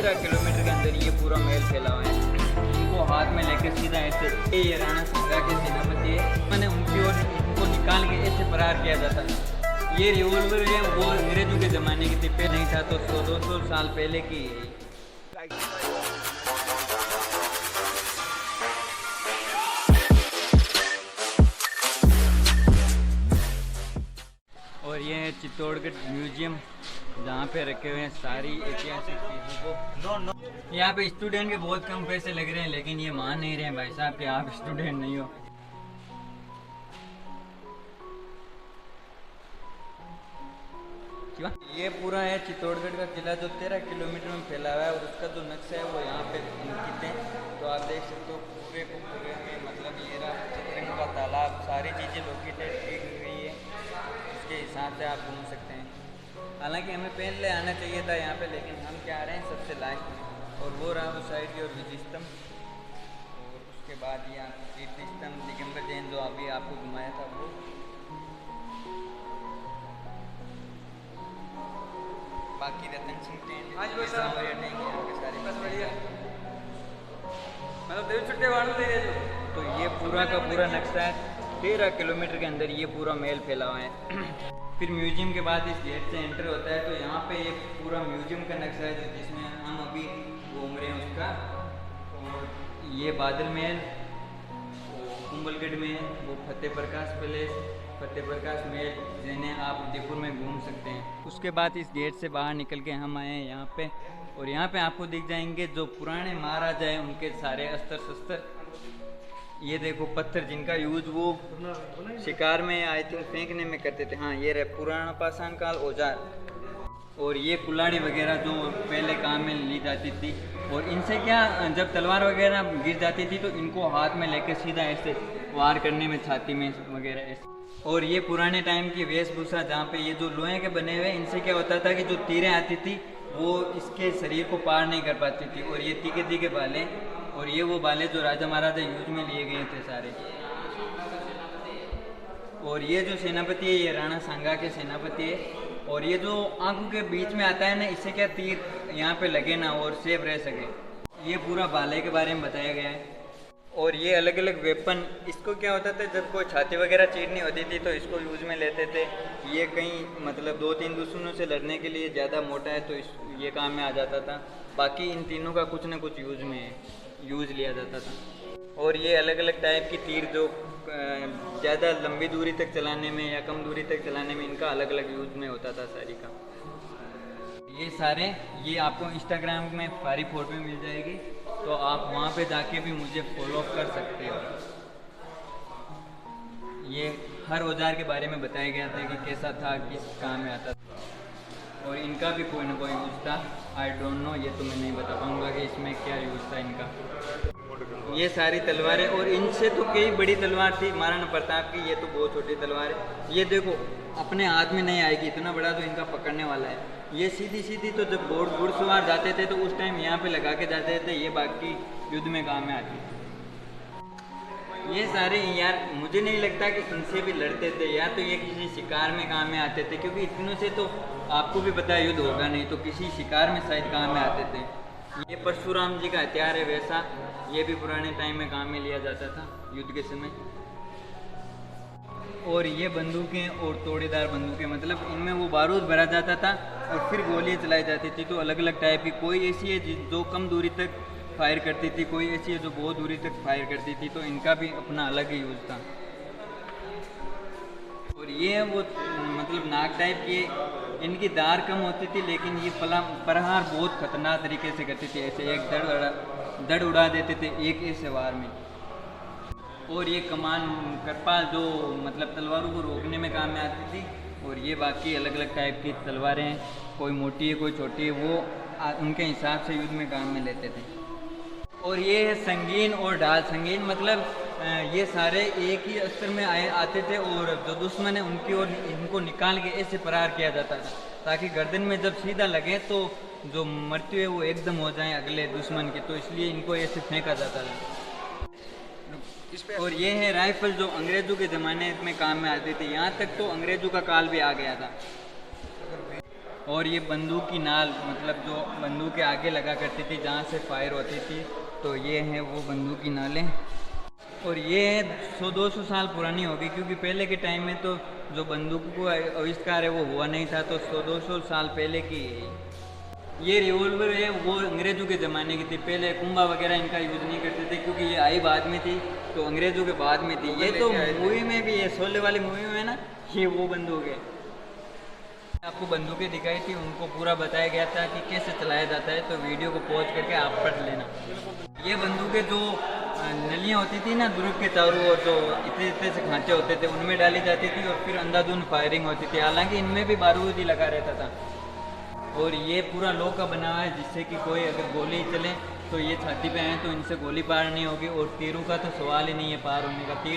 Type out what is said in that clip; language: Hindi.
13 किलोमीटर के अंदर ये पूरा महल फैला हुआ है। इनको हाथ में लेकर सीधा ऐसे ये राणा सांगा के सेनापति है, मैंने उनकी ओर इनको निकाल के ऐसे फरार किया जाता था। ये रिवॉल्वर है वो अंग्रेजों के ज़माने की थी, नहीं था तो 100-200 साल पहले की है। और ये है चित्तौड़गढ़ म्यूजियम, जहाँ पे रखे हुए हैं सारी ऐतिहासिक चीज़ों को। यहाँ पे स्टूडेंट के बहुत कम पैसे लग रहे हैं, लेकिन ये मान नहीं रहे हैं भाई साहब कि आप स्टूडेंट नहीं हो। ये पूरा है चित्तौड़गढ़ का किला जो 13 किलोमीटर में फैला हुआ है, और उसका जो नक्शा है वो यहाँ पे अंकित है। तो आप देख सकते हो पूरे को पूरे में, मतलब ये रहा चित्रंग का तालाब, सारी चीज़ें लोकेटेड की गई है, उसके हिसाब से आप घूम सकते हैं। हालांकि हमें पहले आना चाहिए था यहाँ पे, लेकिन हम क्या आ रहे हैं सबसे लास्ट में। और वो रहा उस साइड की और विजय स्तंभ, और उसके बाद यहाँ कीर्ति स्तंभ, दिगंबर जैन जो अभी आपको घुमाया था वो। बाकी रतन सिंह टेंट आज बस सारे बस बढ़िया, मतलब देवी छुट्टे वालों दे जो। तो ये पूरा का पूरा नक्शा है, 13 किलोमीटर के अंदर ये पूरा महल फैला हुआ है। फिर म्यूजियम के बाद इस गेट से एंटर होता है, तो यहाँ पे ये पूरा म्यूजियम का नक्शा है जिसमें हम अभी घूम रहे हैं उसका। और ये बादल महल, कुंभलगढ़ में वो फतेह प्रकाश पैलेस, फतेह प्रकाश महल, जिन्हें आप उदयपुर में घूम सकते हैं। उसके बाद इस गेट से बाहर निकल के हम आए हैं यहाँ पे, और यहाँ पे आपको दिख जाएंगे जो पुराने महाराजा हैं उनके सारे अस्त्र शस्त्र। ये देखो पत्थर जिनका यूज वो शिकार में आई थिंक फेंकने में करते थे। हाँ ये रहे पुराना पाषाण काल औजार। और ये कुल्हाड़ी वगैरह जो पहले काम में ली जाती थी, और इनसे क्या जब तलवार वगैरह गिर जाती थी तो इनको हाथ में लेकर सीधा ऐसे वार करने में, छाती में वगैरह ऐसे। और ये पुराने टाइम की वेशभूषा, जहाँ पे ये जो लोहे के बने हुए, इनसे क्या होता था कि जो तीरें आती थी वो इसके शरीर को पार नहीं कर पाती थी। और ये तीखे तीखे बाले, और ये वो बाले जो राजा महाराजा यूज में लिए गए थे सारे। और ये जो सेनापति है ये राणा सांगा के सेनापति है। और ये जो आंखों के बीच में आता है ना, इससे क्या तीर यहाँ पे लगे ना और सेफ रह सके। ये पूरा बाले के बारे में बताया गया है। और ये अलग अलग वेपन, इसको क्या होता था जब कोई छाती वगैरह चीरनी होती थी तो इसको यूज़ में लेते थे। ये कहीं मतलब 2-3 दुश्मनों से लड़ने के लिए ज़्यादा मोटा है तो ये काम में आ जाता था। बाकी इन तीनों का कुछ ना कुछ यूज़ लिया जाता था। और ये अलग अलग टाइप की तीर जो ज़्यादा लंबी दूरी तक चलाने में या कम दूरी तक चलाने में, इनका अलग अलग यूज़ में होता था सारी का। ये सारे ये आपको इंस्टाग्राम में सारी फोटो मिल जाएगी, तो आप वहाँ पे जाके भी मुझे फॉलो कर सकते हो। ये हर औजार के बारे में बताया गया था कि कैसा था, किस काम में आता था, और इनका भी कोई ना कोई यूज़ था। आई डोंट नो, ये तो मैं नहीं बता पाऊँगा कि इसमें क्या यूज़ था इनका। ये सारी तलवारें, और इनसे तो कई बड़ी तलवार थी महाराणा प्रताप की, ये तो बहुत छोटी तलवार है। ये देखो अपने हाथ में नहीं आएगी, इतना बड़ा तो इनका पकड़ने वाला है। ये सीधी सीधी तो जब घुड़सवार जाते थे तो उस टाइम यहाँ पे लगा के जाते थे, ये बाकी युद्ध में काम में आती थी। ये सारे यार मुझे नहीं लगता कि इनसे भी लड़ते थे, या तो ये किसी शिकार में काम में आते थे, क्योंकि इतनों से तो आपको भी पता है युद्ध होगा नहीं, तो किसी शिकार में शायद काम में आते थे। ये परशुराम जी का हथियार है वैसा, ये भी पुराने टाइम में काम में लिया जाता था युद्ध के समय। और ये बंदूकें और तोड़ेदार बंदूकें, मतलब इनमें वो बारूद भरा जाता था और फिर गोलियां चलाई जाती थी। तो अलग अलग टाइप की, कोई ऐसी है जो कम दूरी तक फायर करती थी, कोई ऐसी है जो बहुत दूरी तक फायर करती थी, तो इनका भी अपना अलग ही यूज़ था। और ये वो मतलब नाग टाइप की, इनकी दार कम होती थी, लेकिन ये प्रहार बहुत खतरनाक तरीके से करती थी। ऐसे एक दड़ उड़ा देते थे एक ऐसे वार में। और ये कमान करपाल जो मतलब तलवारों को रोकने में काम में आती थी। और ये बाकी अलग अलग टाइप की तलवारें हैं, कोई मोटी है कोई छोटी है, वो उनके हिसाब से युद्ध में काम में लेते थे। और ये है संगीन और ढाल। संगीन मतलब ये सारे एक ही अस्त्र में आते थे, और जो दुश्मन है उनकी ओर इनको निकाल के ऐसे प्रहार किया जाता था, ताकि गर्दन में जब सीधा लगे तो जो मृत्यु है वो एकदम हो जाए अगले दुश्मन की, तो इसलिए इनको ऐसे फेंका जाता था। और ये है राइफल जो अंग्रेज़ों के ज़माने में काम में आती थी, यहाँ तक तो अंग्रेज़ों का काल भी आ गया था। और ये बंदूक की नाल, मतलब जो बंदूक के आगे लगा करती थी जहाँ से फायर होती थी, तो ये है वो बंदूक की नालें। और ये 100-200 साल पुरानी होगी, क्योंकि पहले के टाइम में तो जो बंदूक को आविष्कार है वो हुआ नहीं था, तो 100-200 साल पहले की है। ये रिवॉल्वर है वो अंग्रेज़ों के ज़माने की थी, पहले कुंभा वगैरह इनका यूज़ नहीं करते थे, क्योंकि ये आई बाद में थी, तो अंग्रेज़ों के बाद में थी। ये तो मूवी में भी है, शोले वाली मूवी में है ना, ये वो बंदूक है। आपको बंदूकें दिखाई थी, उनको पूरा बताया गया था कि कैसे चलाया जाता है, तो वीडियो को पॉज करके आप पढ़ लेना। ये बंदूकें जो नलियाँ होती थी ना दुर्ग के चारों ओर, जो इतने इतने से खांचे होते थे, उनमें डाली जाती थी और फिर अंधाधुंध फायरिंग होती थी। हालांकि इनमें भी बारूद ही लगा रहता था। और ये पूरा लोह का बना हुआ है, जिससे कि कोई अगर गोली चले तो ये छाती पे आए तो इनसे गोली पार नहीं होगी। और तीरों का तो सवाल ही नहीं है पार होने का। तीर